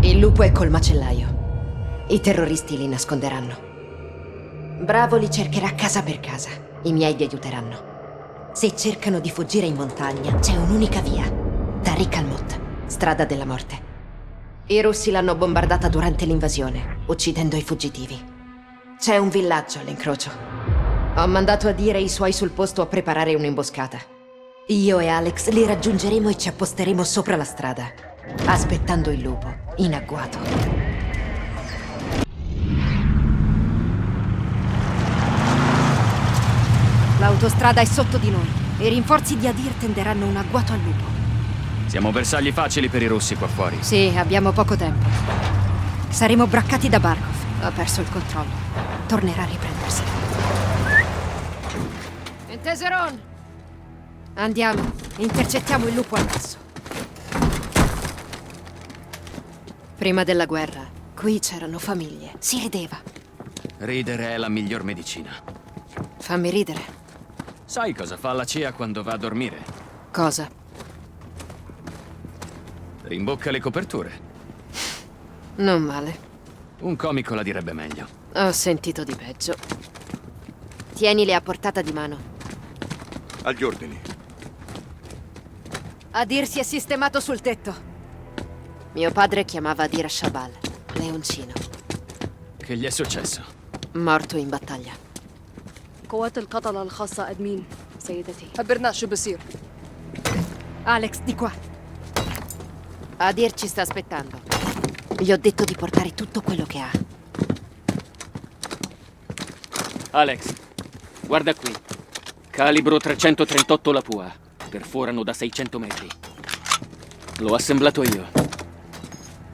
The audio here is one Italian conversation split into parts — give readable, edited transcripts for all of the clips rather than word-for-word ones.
Il lupo è col macellaio. I terroristi li nasconderanno. Bravo li cercherà casa per casa. I miei vi aiuteranno. Se cercano di fuggire in montagna, c'è un'unica via. Tariq al-Mut, strada della morte. I russi l'hanno bombardata durante l'invasione, uccidendo i fuggitivi. C'è un villaggio all'incrocio. Ho mandato a dire i suoi sul posto a preparare un'imboscata. Io e Alex li raggiungeremo e ci apposteremo sopra la strada, aspettando il lupo, in agguato. L'autostrada è sotto di noi. I rinforzi di Adir tenderanno un agguato al lupo. Siamo bersagli facili per i russi qua fuori. Sì, abbiamo poco tempo. Saremo braccati da Barkov. Ha perso il controllo. Tornerà a riprendersi. Inteseron! Andiamo. Intercettiamo il lupo al passo. Prima della guerra, qui c'erano famiglie. Si rideva. Ridere è la miglior medicina. Fammi ridere. Sai cosa fa la CIA quando va a dormire? Cosa? Rimbocca le coperture. Non male. Un comico la direbbe meglio. Ho sentito di peggio. Tienile a portata di mano. Agli ordini. Adir si è sistemato sul tetto. Mio padre chiamava Adir Shabal, leoncino. Che gli è successo? Morto in battaglia. قوات القتلة الخاصة أدمين سيدتي خبرنا شو بصير. Alex, di qua. Adir ci sta aspettando. Gli ho detto di portare tutto quello che ha. Alex, guarda qui. Calibro 338 la Pua. Perforano da 600 metri. L'ho assemblato io.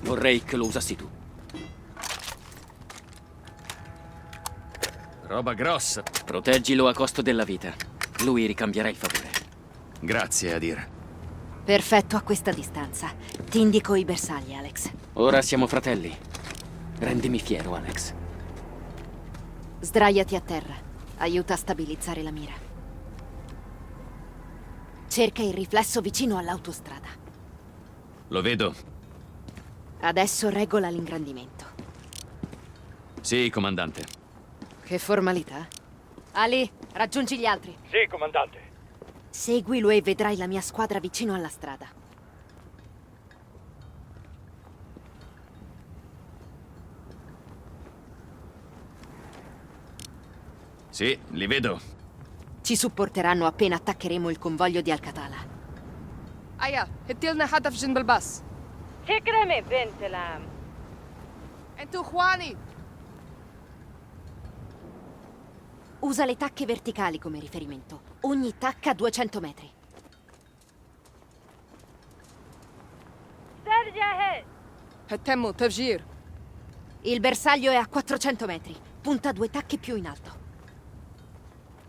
Vorrei che lo usassi tu. Roba grossa. Proteggilo a costo della vita. Lui ricambierà il favore. Grazie, Adir. Perfetto a questa distanza. Ti indico i bersagli, Alex. Ora siamo fratelli. Rendimi fiero, Alex. Sdraiati a terra. Aiuta a stabilizzare la mira. Cerca il riflesso vicino all'autostrada. Lo vedo? Adesso regola l'ingrandimento. Sì, comandante. Che formalità. Ali, raggiungi gli altri. Sì, comandante. Seguilo e vedrai la mia squadra vicino alla strada. Sì, li vedo. Ci supporteranno appena attaccheremo il convoglio di Al-Qatala. أيا هتلنا هدف جنب الباص. تكرمي بنت العم. أنتوا إخواني. Usa le tacche verticali come riferimento. Ogni tacca a 200 metri. سر جاهز. هتموا تفجير. Il bersaglio è a 400 metri. Punta 2 tacche più in alto.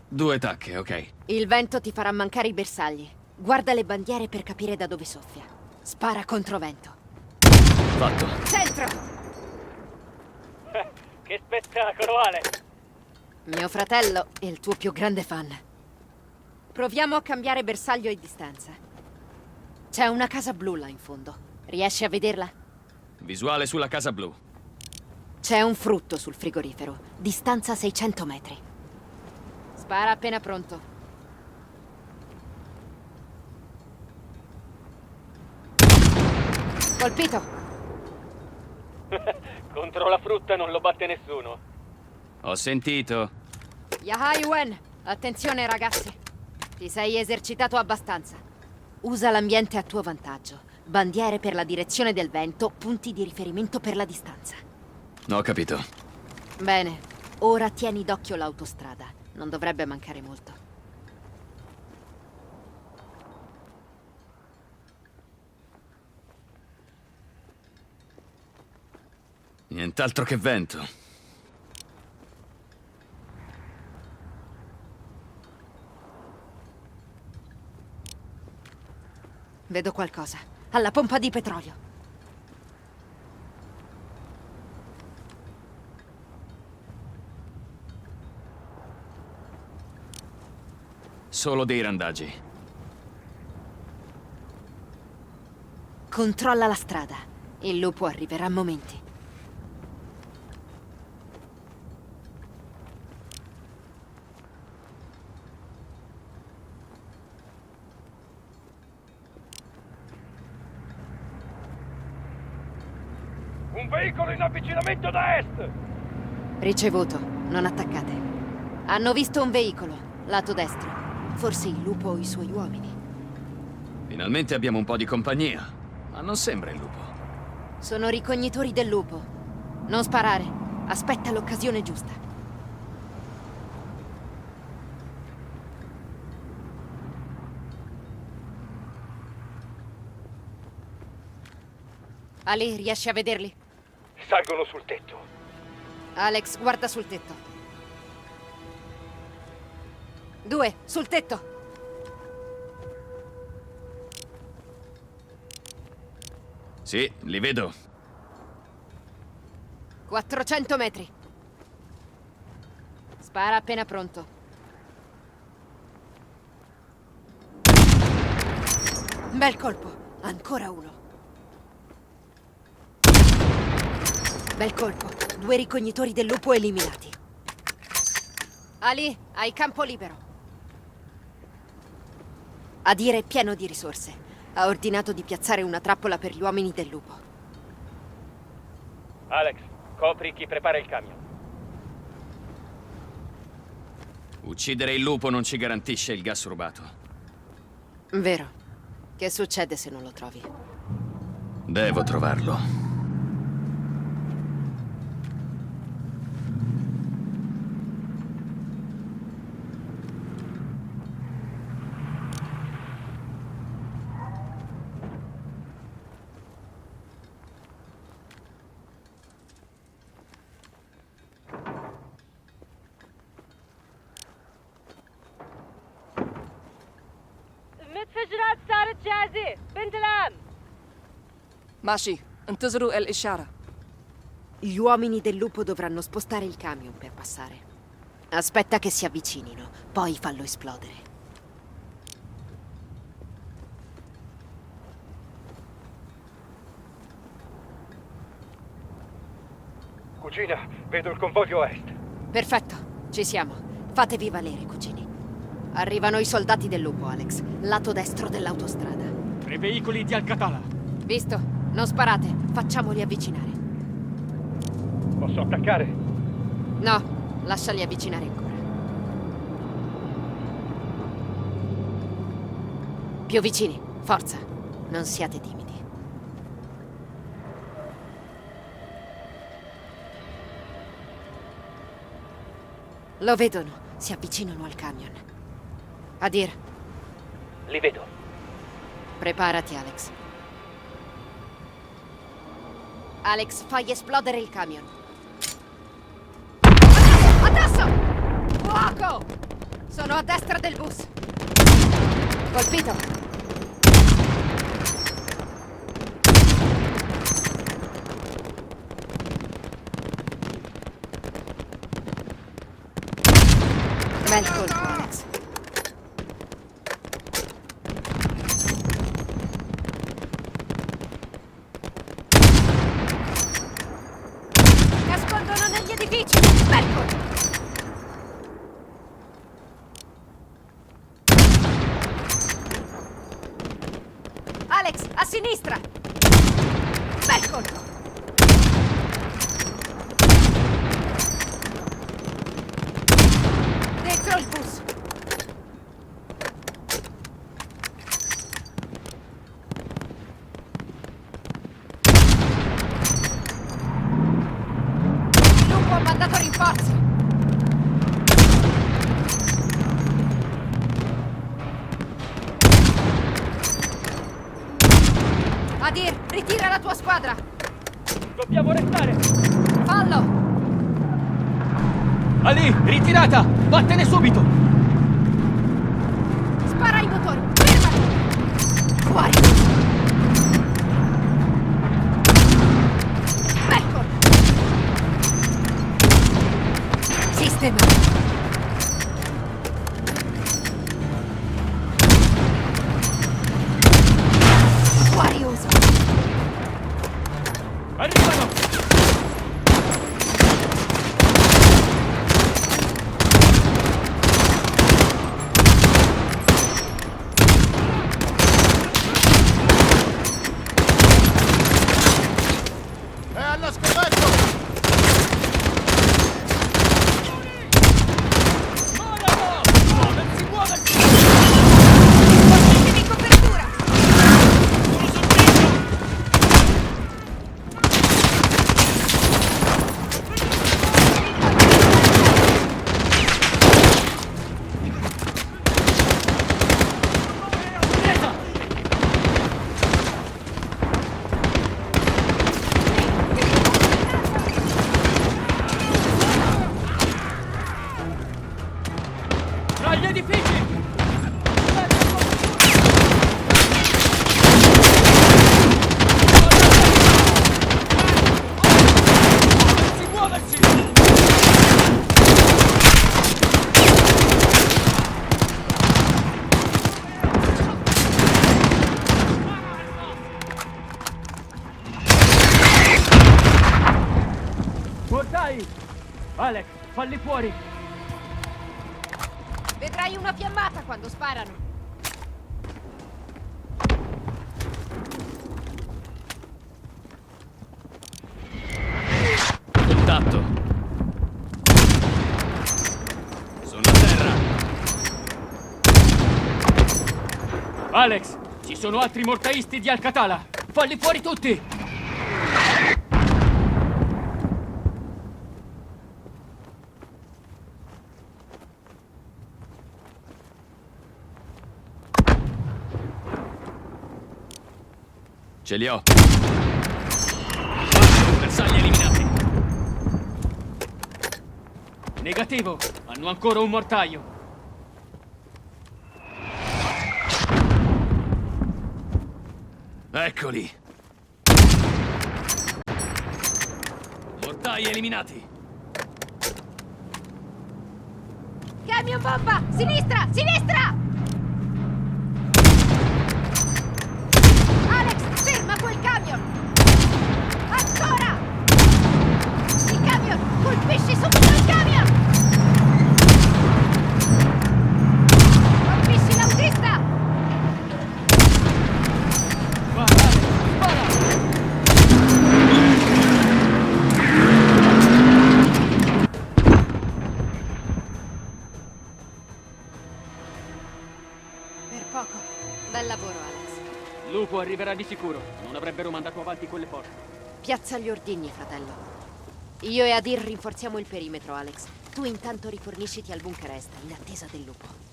2 tacche, ok. Il vento ti farà mancare i bersagli. Guarda le bandiere per capire da dove soffia. Spara controvento. Fatto. Centro! Che spettacolo, Ale! Mio fratello è il tuo più grande fan. Proviamo a cambiare bersaglio e distanza. C'è una casa blu là in fondo. Riesci a vederla? Visuale sulla casa blu. C'è un frutto sul frigorifero. Distanza 600 metri. Spara appena pronto. Colpito! Contro la frutta non lo batte nessuno. Ho sentito. Yahai Wen, attenzione ragazzi. Ti sei esercitato abbastanza. Usa l'ambiente a tuo vantaggio. Bandiere per la direzione del vento, punti di riferimento per la distanza. Ho capito. Bene, ora tieni d'occhio l'autostrada. Non dovrebbe mancare molto. Nient'altro che vento. Vedo qualcosa. Alla pompa di petrolio. Solo dei randaggi. Controlla la strada. Il lupo arriverà a momenti. Un veicolo in avvicinamento da est! Ricevuto, non attaccate. Hanno visto un veicolo, lato destro. Forse il lupo o i suoi uomini. Finalmente abbiamo un po' di compagnia, ma non sembra il lupo. Sono ricognitori del lupo. Non sparare. Aspetta l'occasione giusta. Ali, riesci a vederli? Salgono sul tetto. Alex, guarda sul tetto. 2, sul tetto. Sì, li vedo. 400 metri. Spara appena pronto. Bel colpo. Ancora uno. Bel colpo. 2 ricognitori del lupo eliminati. Ali, hai campo libero. Adir è pieno di risorse. Ha ordinato di piazzare una trappola per gli uomini del lupo. Alex, copri chi prepara il camion. Uccidere il lupo non ci garantisce il gas rubato. Vero. Che succede se non lo trovi? Devo trovarlo. المتفجرات صارت جاهزة بنت العم. ماشي انتظروا الإشارة. Gli uomini del lupo dovranno spostare il camion per passare. Aspetta che si avvicinino, poi fallo esplodere. Cugina, vedo il convoglio a est. Perfetto, ci siamo. Fatevi valere, cugini. Arrivano i soldati del lupo, Alex. Lato destro dell'autostrada. 3 veicoli di Al-Qatala. Visto? Non sparate, facciamoli avvicinare. Posso attaccare? No, lasciali avvicinare ancora. Più vicini, forza. Non siate timidi. Lo vedono, si avvicinano al camion. Adir, Li vedo. preparati, Alex. Alex, fai esplodere il camion. Adesso! Fuoco! Sono a destra del bus. Colpito. Bel colpo, Alex. Nascondono negli edifici. Bel colpo. Alex, a sinistra. Bel colpo. Dentro il bus. Il lupo ha mandato rinforzi. Adir, ritira la tua squadra. Dobbiamo restare. Fallo. Ali, ritirata! Vattene subito! Spara ai motori. Fermati. Fuori. Ecco. Sistema. Fuori uso. Arrivano! È allo scoperto! Mettetevi in copertura! Tra gli edifici! Muoversi! Mortai! Alex, falli fuori! Vedrai una fiammata quando sparano. Contatto. Sono a terra. Alex, ci sono altri mortaisti di Al-Qatala! Falli fuori tutti! Ce li ho. 4 bersagli eliminati. Negativo, hanno ancora un mortaio. Eccoli. Mortai eliminati. Camion bomba! Sinistra! Sinistra! Alex, ferma quel camion! Ancora! Il camion! Colpisci subito il camion! Colpisci l'autista! Va, Alex, spara! Per poco. Bel lavoro, Alex. Lupo arriverà di sicuro. Non avrebbero mandato avanti quelle porte. Piazza gli ordigni, fratello. Io e Adir rinforziamo il perimetro, Alex. Tu intanto rifornisciti al bunker est, in attesa del lupo.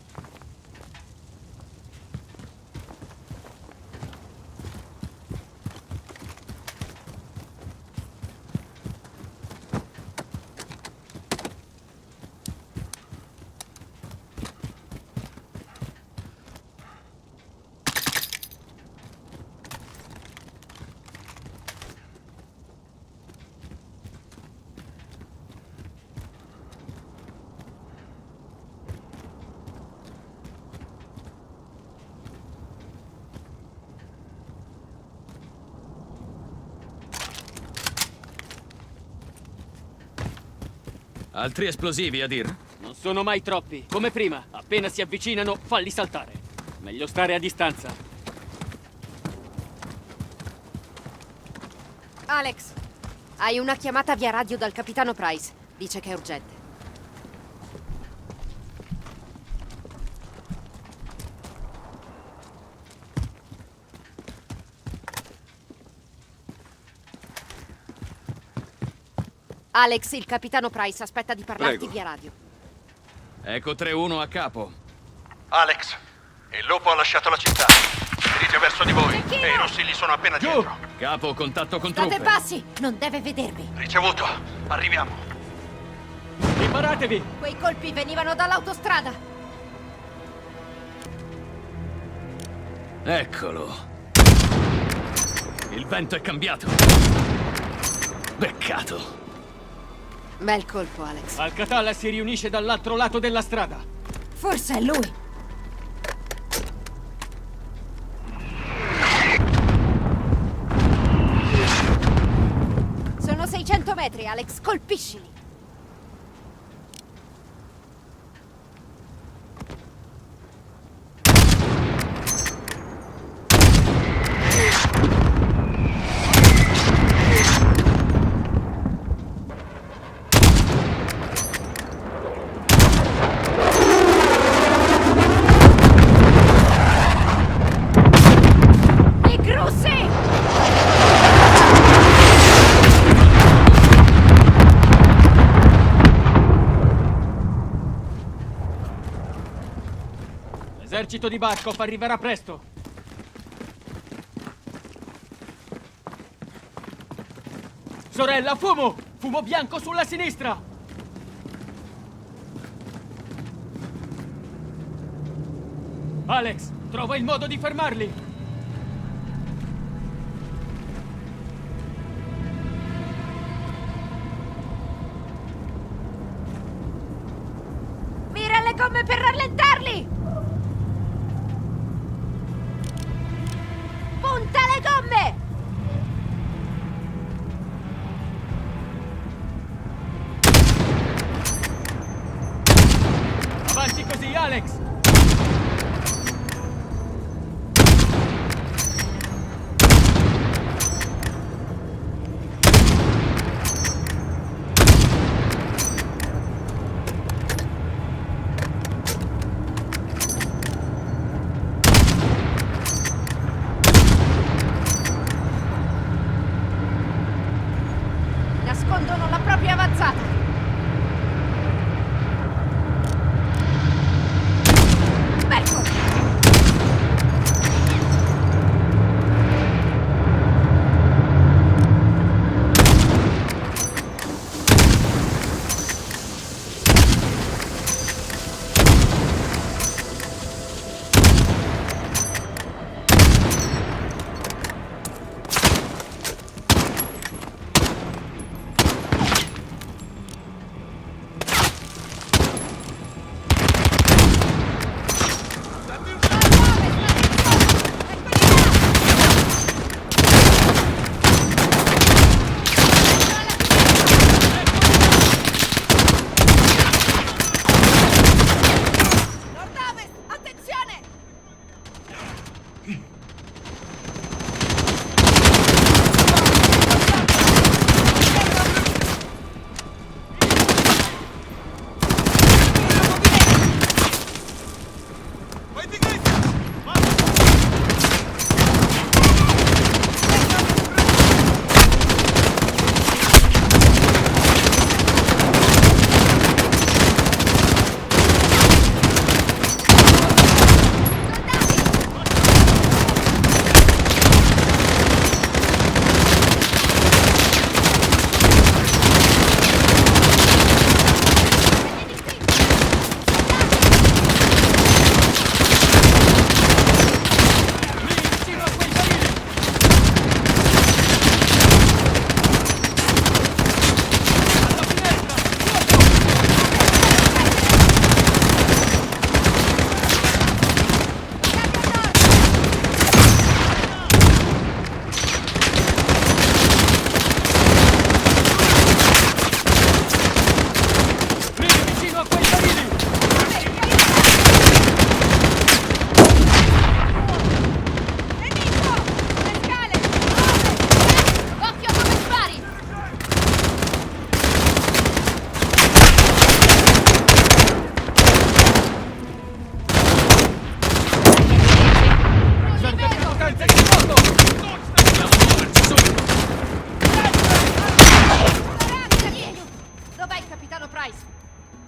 Altri esplosivi, Adir? Non sono mai troppi. Come prima, appena si avvicinano, falli saltare. Meglio stare a distanza. Alex, hai una chiamata via radio dal capitano Price. Dice che è urgente. Alex, il capitano Price aspetta di parlarti Prego. via radio. Eco 3-1 a capo. Alex, il lupo ha lasciato la città. Si dirige verso di voi Cecchino! e i russi gli sono appena Giù! dietro. Capo, contatto con State truppe. bassi! Non deve vedervi. Ricevuto. Arriviamo. Preparatevi! Quei colpi venivano dall'autostrada. Eccolo. Il vento è cambiato. Peccato. Bel colpo, Alex. Al-Qatala si riunisce dall'altro lato della strada. Forse è lui. metri, Alex. Colpiscili. L'esercito di Barkov arriverà presto. Sorella, fumo! Fumo bianco sulla sinistra! Alex, trova il modo di fermarli! Mira le gomme per rallentarli! Punta le gomme! Avanti così, Alex! Nascondono la propria avanzata. Ecco!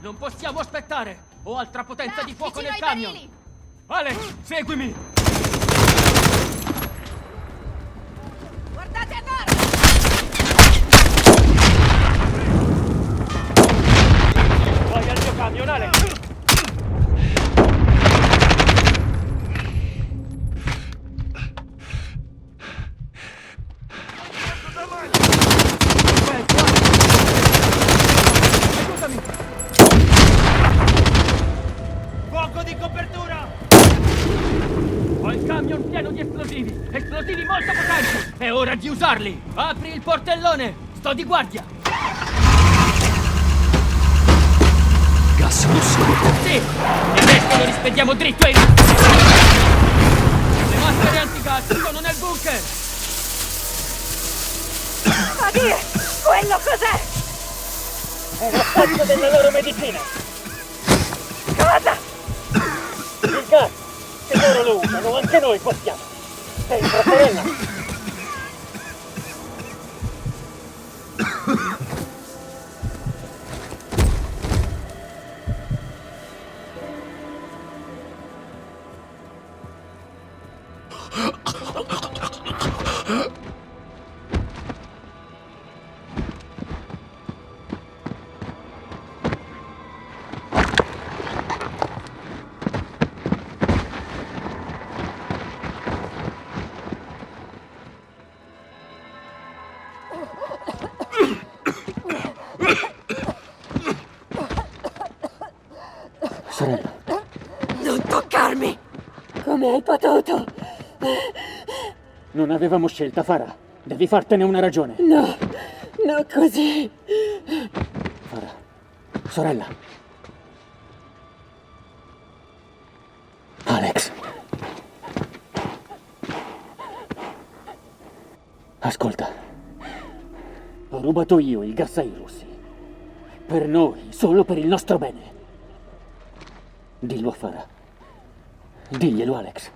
Non possiamo aspettare! Ho altra potenza Là, di fuoco vicino nel ai camion! barili! Alex, seguimi! Guardate a nord! Vai al mio camion, Alex! Fuoco di copertura! Ho il camion pieno di esplosivi! Esplosivi molto potenti! È ora di usarli! Apri il portellone! Sto di guardia! gas russo. Sì! Il resto lo rispediamo dritto ai russi! Le maschere antigas sono nel bunker! Addio! Quello cos'è? È un assaggio della loro medicina! Cosa? Il gas! Se loro lo usano, anche noi possiamo! Dentro, Sorella! Sorella, Non toccarmi! Come hai potuto? non avevamo scelta, Farah. Devi fartene una ragione. No, no così. Farah. Sorella. Alex. Ascolta. Ho rubato io il gas ai russi. Per noi, solo per il nostro bene. Dillo a Farah. Diglielo, Alex.